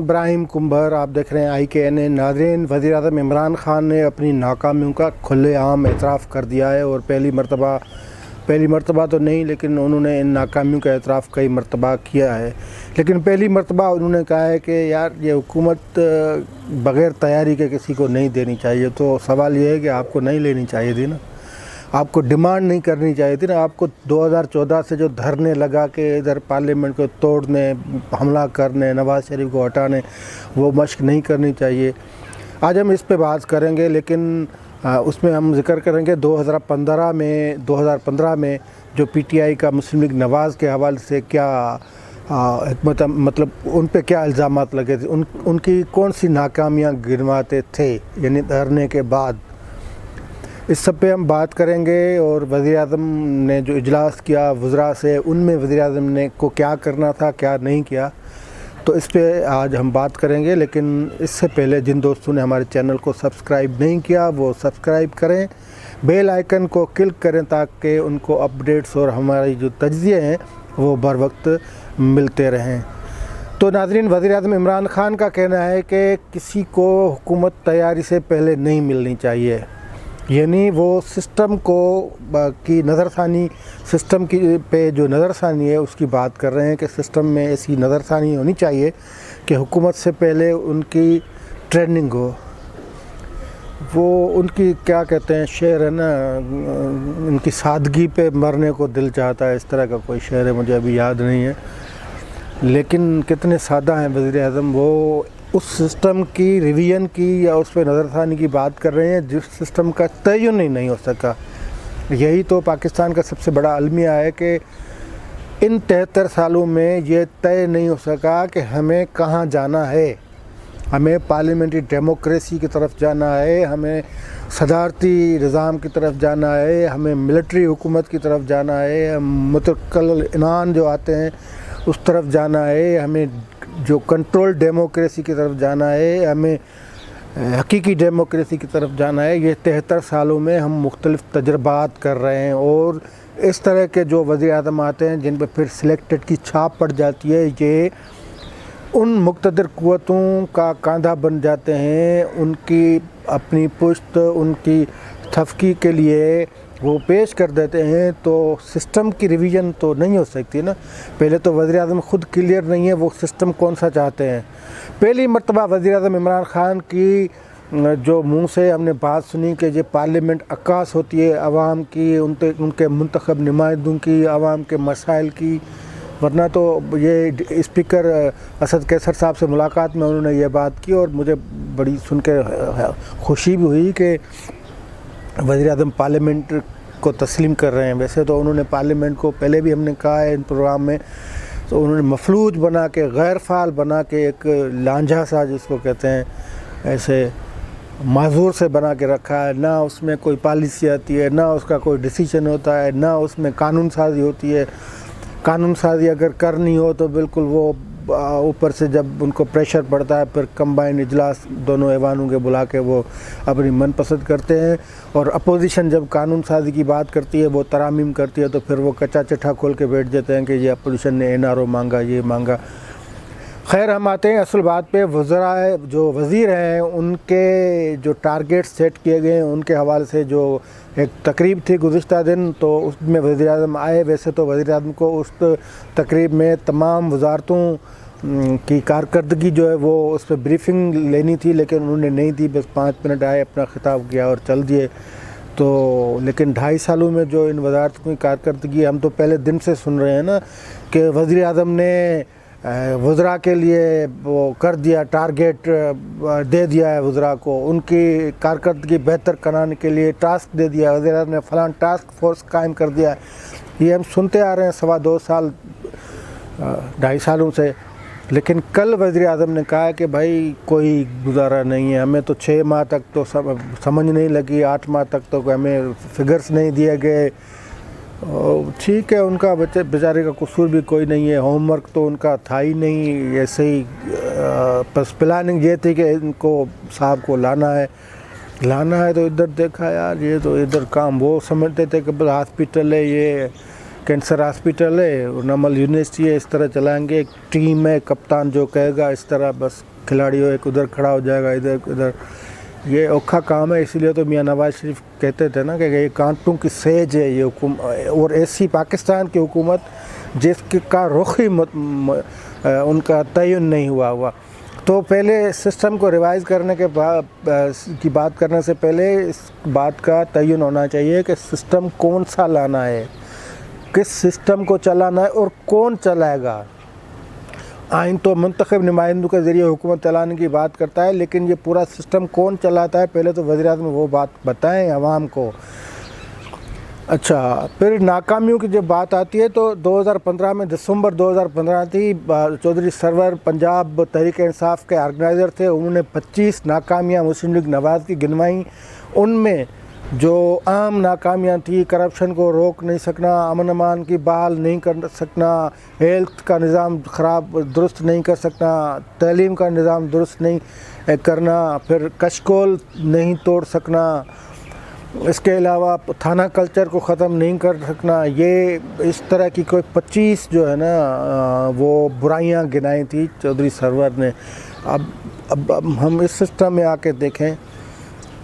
इब्राहिम कुंभर, आप देख रहे हैं IKN। नाज़रीन, वज़ीर आज़म इमरान ख़ान ने अपनी नाकामियों का खुलेआम एतराफ़ कर दिया है और पहली मरतबा तो नहीं, लेकिन उन्होंने इन नाकामियों का एतराफ़ कई मरतबा किया है। लेकिन पहली मरतबा उन्होंने कहा है कि यार ये हुकूमत बग़ैर तैयारी के किसी को नहीं देनी चाहिए। तो सवाल ये है कि आपको नहीं लेनी चाहिए थी ना, आपको डिमांड नहीं करनी चाहिए थी ना। आपको 2014 से जो धरने लगा के इधर पार्लियामेंट को तोड़ने, हमला करने, नवाज़ शरीफ को हटाने, वो मशक नहीं करनी चाहिए। आज हम इस पे बात करेंगे, लेकिन उसमें हम जिक्र करेंगे 2015 में जो PTI का मुस्लिम लीग नवाज़ के हवाले से क्या मतलब उन पे क्या इल्ज़ामात लगे थे, उनकी कौन सी नाकामियाँ गिनवाते थे, यानी धरने के बाद। इस सब पे हम बात करेंगे। और वज़ीर आज़म ने जो इजलास किया वज़रा से, उनमें वज़ीर आज़म ने को क्या करना था, क्या नहीं किया, तो इस पे आज हम बात करेंगे। लेकिन इससे पहले जिन दोस्तों ने हमारे चैनल को सब्सक्राइब नहीं किया वो सब्सक्राइब करें, बेल आइकन को क्लिक करें ताकि उनको अपडेट्स और हमारी जो तजज़िये हैं वो बर वक्त मिलते रहें। तो नाज़रीन, वज़ीर आज़म इमरान ख़ान का कहना है कि किसी को हुकूमत तैयारी से पहले नहीं मिलनी चाहिए, यानी वो सिस्टम को की नज़रसानी, सिस्टम की पे जो नज़रसानी है उसकी बात कर रहे हैं कि सिस्टम में ऐसी नज़रसानी होनी चाहिए कि हुकूमत से पहले उनकी ट्रेनिंग हो। वो उनकी क्या कहते हैं शेर है ना, उनकी सादगी पे मरने को दिल चाहता है, इस तरह का कोई शेर है, मुझे अभी याद नहीं है। लेकिन कितने सादा हैं वज़ीर आज़म, वो उस सिस्टम की रिवीजन की या उस पर नज़रसानी की बात कर रहे हैं जिस सिस्टम का तयन ही नहीं हो सका। यही तो पाकिस्तान का सबसे बड़ा अलमिया है कि इन 73 सालों में ये तय नहीं हो सका कि हमें कहाँ जाना है। हमें पार्लियामेंट्री डेमोक्रेसी की तरफ जाना है, हमें सदारती निज़ाम की तरफ जाना है, हमें मिलिट्री हुकूमत की तरफ जाना है, मुतक़ल इनान जो आते हैं उस तरफ जाना है, हमें जो कंट्रोल डेमोक्रेसी की तरफ जाना है, हमें हकीकी डेमोक्रेसी की तरफ जाना है। ये 73 सालों में हम मुख्तलिफ़ तजर्बात कर रहे हैं और इस तरह के जो वज़ीर आज़म आते हैं जिन पर फिर सिलेक्टेड की छाप पड़ जाती है, ये उन मुक़्तदर क़ुव्वतों का कांधा बन जाते हैं, उनकी अपनी पुश्त, उनकी तफ़की के लिए वो पेश कर देते हैं। तो सिस्टम की रिवीजन तो नहीं हो सकती ना। पहले तो वज़ीर आज़म ख़ुद क्लियर नहीं है वो सिस्टम कौन सा चाहते हैं। पहली मरतबा वज़ीर आज़म इमरान ख़ान की जो मुंह से हमने बात सुनी कि ये पार्लियामेंट अक्कास होती है आवाम की, उनके मुंतखब नुमाइंदों की, आवाम के मसाइल की। वरना तो ये स्पीकर असद कैसर साहब से मुलाकात में उन्होंने ये बात की और मुझे बड़ी सुन के खुशी भी हुई कि वज़ीर आज़म पार्लियामेंट को तस्लीम कर रहे हैं। वैसे तो उन्होंने पार्लियामेंट को पहले भी हमने कहा है इन प्रोग्राम में, तो उन्होंने मफलूज बना के, गैर फ़ाल बना के, एक लांझा सा जिसको कहते हैं, ऐसे माजूर से बना के रखा है। ना उसमें कोई पॉलिसी आती है, ना उसका कोई डिसीजन होता है, ना उसमें कानून साज़ी होती है। कानून साज़ी अगर करनी हो तो बिल्कुल वो ऊपर से जब उनको प्रेशर पड़ता है फिर कंबाइन इजलास दोनों ऐवानों के बुला के वो अपनी मनपसंद करते हैं। और अपोजिशन जब कानून साज़ी की बात करती है, वो तरामीम करती है, तो फिर वो कच्चा चिट्ठा खोल के बैठ जाते हैं कि ये अपोजिशन ने NRO मांगा, ये मांगा। खैर, हम आते हैं असल बात पे। वज़रा जो वज़ीर हैं उनके जो टारगेट सेट किए गए हैं उनके हवाले से जो एक तकरीब थी गुज़िश्ता दिन, तो उसमें वज़ीर आज़म आए। वैसे तो वज़ीर आज़म को उस तकरीब में तमाम वज़ारतों की कारकर्दगी जो है वो उस पर ब्रीफिंग लेनी थी, लेकिन उन्होंने नहीं दी। बस 5 मिनट आए, अपना ख़िताब किया और चल दिए। तो लेकिन 2.5 सालों में जो इन वज़ारतों की कारकर्दगी, हम तो पहले दिन से सुन रहे हैं ना कि वज़ीर आज़म ने वज़रा के लिए वो कर दिया, टारगेट दे दिया है वज़रा को, उनकी कारकर्दगी बेहतर कराने के लिए टास्क दे दिया, वज़ीर आज़म ने फ़लाँ टास्क फोर्स कायम कर दिया है। ये हम सुनते आ रहे हैं 2.25 साल, 2.5 सालों से। लेकिन कल वज़ीर आज़म ने कहा कि भाई कोई गुजारा नहीं है, हमें तो 6 माह तक तो समझ नहीं लगी, 8 माह तक तो हमें फिगर्स नहीं दिए गए। ठीक है, उनका बेचारे का कसूर भी कोई नहीं है, होमवर्क तो उनका था ही नहीं। ऐसे ही बस प्लानिंग ये थी कि इनको साहब को लाना है तो इधर देखा यार, ये तो इधर काम, वो समझते थे कि बस हॉस्पिटल है, ये कैंसर हॉस्पिटल है, नमल यूनिवर्सिटी है, इस तरह चलाएंगे, एक टीम है, कप्तान जो कहेगा इस तरह बस کھلاڑی ہو، ایک ادھر کھڑا ہو جائے گا، ادھر یہ اوکھا کام ہے. اسی لیے تو میاں نواز شریف کہتے تھے نا کہ یہ کانٹوں کی سیج ہے یہ حکومت، اور ایسی پاکستان کی حکومت جس کا رخ ہی ان کا تعین نہیں ہوا. تو پہلے سسٹم کو ریوائز کرنے کے بعد کی بات کرنے سے پہلے اس بات کا تعین ہونا چاہیے کہ سسٹم کون سا لانا ہے، کس سسٹم کو چلانا ہے اور کون چلائے گا. آئین تو منتخب نمائندوں کے ذریعے حکومت چلانے کی بات کرتا ہے، لیکن یہ پورا سسٹم کون چلاتا ہے پہلے تو وزیر اعظم وہ بات بتائیں عوام کو. اچھا، پھر ناکامیوں کی جب بات آتی ہے تو 2015 میں دسمبر 2015 تھی. چودھری سرور پنجاب تحریک انصاف کے آرگنائزر تھے. انہوں نے 25 ناکامیاں مسلم لیگ نواز کی گنوائیں. ان میں جو عام ناکامیاں تھیں، کرپشن کو روک نہیں سکنا، امن امان کی بحال نہیں کر سکنا، ہیلتھ کا نظام درست نہیں کر سکنا، تعلیم کا نظام درست نہیں کرنا، پھر کشکول نہیں توڑ سکنا، اس کے علاوہ تھانہ کلچر کو ختم نہیں کر سکنا. یہ اس طرح کی کوئی 25 جو ہے نا وہ برائیاں گنائی تھی چودھری سرور نے. اب ہم اس سسٹم میں آ کے دیکھیں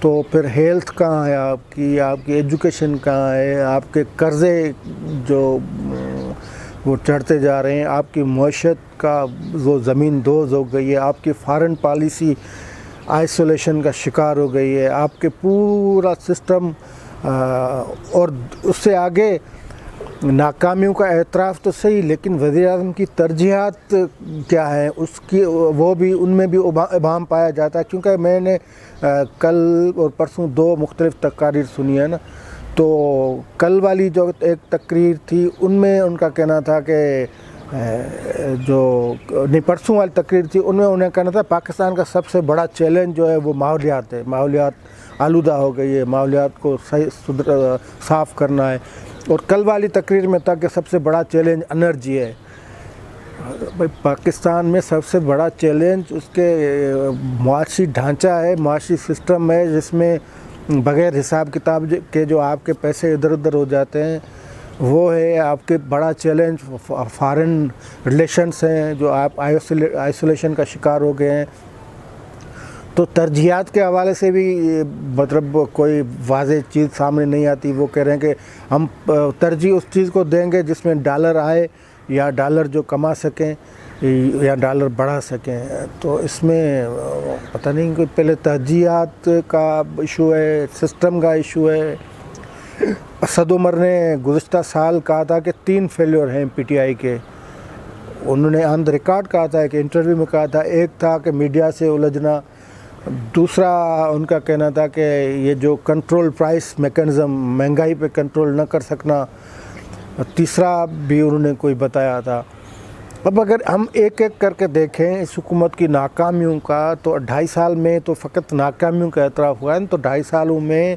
تو پھر ہیلتھ کہاں ہے آپ کی ایجوکیشن کہاں ہے، آپ کے قرضے جو وہ چڑھتے جا رہے ہیں، آپ کی معیشت کا وہ زمین دوز ہو گئی ہے، آپ کی فارن پالیسی آئسولیشن کا شکار ہو گئی ہے، آپ کے پورا سسٹم. اور اس سے آگے ناکامیوں کا اعتراف تو صحیح، لیکن وزیر اعظم کی ترجیحات کیا ہیں اس کی وہ بھی ان میں بھی ابہام پایا جاتا ہے. کیونکہ میں نے کل اور پرسوں 2 مختلف تقاریر سنی ہے نا، تو کل والی جو ایک تقریر تھی ان میں ان کا کہنا تھا کہ پرسوں والی تقریر تھی ان میں انہیں کہنا تھا پاکستان کا سب سے بڑا چیلنج جو ہے وہ ماحولیات ہے، ماحولیات آلودہ ہو گئی ہے، ماحولیات کو صاف کرنا ہے. اور کل والی تقریر میں تھا کہ سب سے بڑا چیلنج انرجی ہے. پاکستان میں سب سے بڑا چیلنج اس کے معاشی ڈھانچہ ہے، معاشی سسٹم ہے، جس میں بغیر حساب کتاب کے جو آپ کے پیسے ادھر ادھر ہو جاتے ہیں وہ ہے آپ کے بڑا چیلنج. فارن ریلیشنز ہیں جو آپ آئسولیشن کا شکار ہو گئے ہیں. تو ترجیحات کے حوالے سے بھی مطلب کوئی واضح چیز سامنے نہیں آتی. وہ کہہ رہے ہیں کہ ہم ترجیح اس چیز کو دیں گے جس میں ڈالر آئے یا ڈالر جو کما سکیں یا ڈالر بڑھا سکیں. تو اس میں پتہ نہیں کہ پہلے ترجیحات کا ایشو ہے، سسٹم کا ایشو ہے. اسد عمر نے گزشتہ سال کہا تھا کہ 3 فیلیور ہیں پی ٹی آئی کے. انہوں نے آن دا ریکارڈ کہا تھا کہ انٹرویو میں کہا تھا، ایک تھا کہ میڈیا سے الجھنا، دوسرا ان کا کہنا تھا کہ یہ جو کنٹرول پرائس میکانزم مہنگائی پہ کنٹرول نہ کر سکنا، تیسرا بھی انہوں نے کوئی بتایا تھا. اب اگر ہم ایک ایک کر کے دیکھیں اس حکومت کی ناکامیوں کا تو 2.5 سال میں تو فقط ناکامیوں کا اعتراف ہوا ہے. تو 2.5 سالوں میں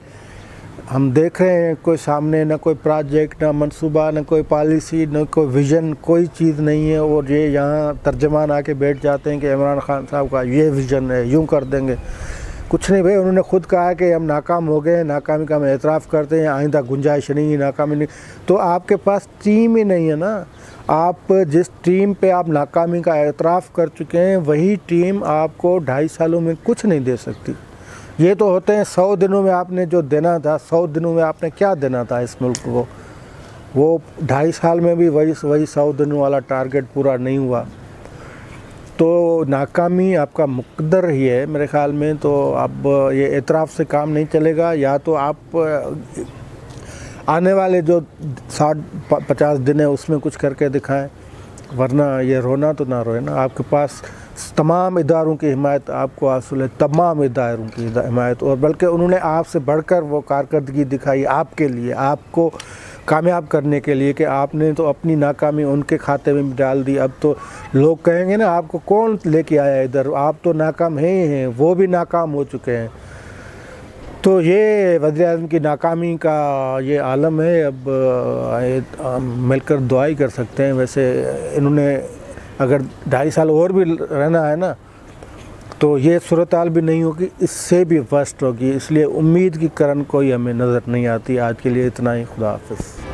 ہم دیکھ رہے ہیں کوئی سامنے نہ کوئی پروجیکٹ، نہ منصوبہ، نہ کوئی پالیسی، نہ کوئی ویژن، کوئی چیز نہیں ہے. اور یہ یہاں ترجمان آ کے بیٹھ جاتے ہیں کہ عمران خان صاحب کا یہ ویژن ہے، یوں کر دیں گے. کچھ نہیں بھائی، انہوں نے خود کہا ہے کہ ہم ناکام ہو گئے ہیں، ناکامی کا ہم اعتراف کرتے ہیں، آئندہ گنجائش نہیں، ناکامی نہیں. تو آپ کے پاس ٹیم ہی نہیں ہے نا. آپ جس ٹیم پہ آپ ناکامی کا اعتراف کر چکے ہیں وہی ٹیم آپ کو 2.5 سالوں میں کچھ نہیں دے سکتی. یہ تو ہوتے ہیں 100 دنوں میں آپ نے جو دینا تھا، 100 دنوں میں آپ نے کیا دینا تھا اس ملک کو، وہ 2.5 سال میں بھی وہی 100 دنوں والا ٹارگٹ پورا نہیں ہوا. تو ناکامی آپ کا مقدر ہی ہے میرے خیال میں. تو اب یہ اعتراف سے کام نہیں چلے گا. یا تو آپ آنے والے جو 60-50 دن ہیں اس میں کچھ کر کے دکھائیں، ورنہ یہ رونا تو نہ روئے نا. آپ کے پاس تمام اداروں کی حمایت آپ کو حاصل ہے، تمام اداروں کی حمایت، اور بلکہ انہوں نے آپ سے بڑھ کر وہ کارکردگی دکھائی آپ کے لیے، آپ کو کامیاب کرنے کے لیے، کہ آپ نے تو اپنی ناکامی ان کے کھاتے میں ڈال دی. اب تو لوگ کہیں گے نا آپ کو کون لے کے آیا ادھر، آپ تو ناکام ہیں ہی ہیں، وہ بھی ناکام ہو چکے ہیں. تو یہ وزیر اعظم کی ناکامی کا یہ عالم ہے. اب مل کر دعائی کر سکتے ہیں. ویسے انہوں نے اگر 2.5 سال اور بھی رہنا ہے نا تو یہ صورتحال بھی نہیں ہوگی، اس سے بھی ورسٹ ہوگی. اس لیے امید کی کرن کوئی ہمیں نظر نہیں آتی. آج کے لیے اتنا ہی. خدا حافظ.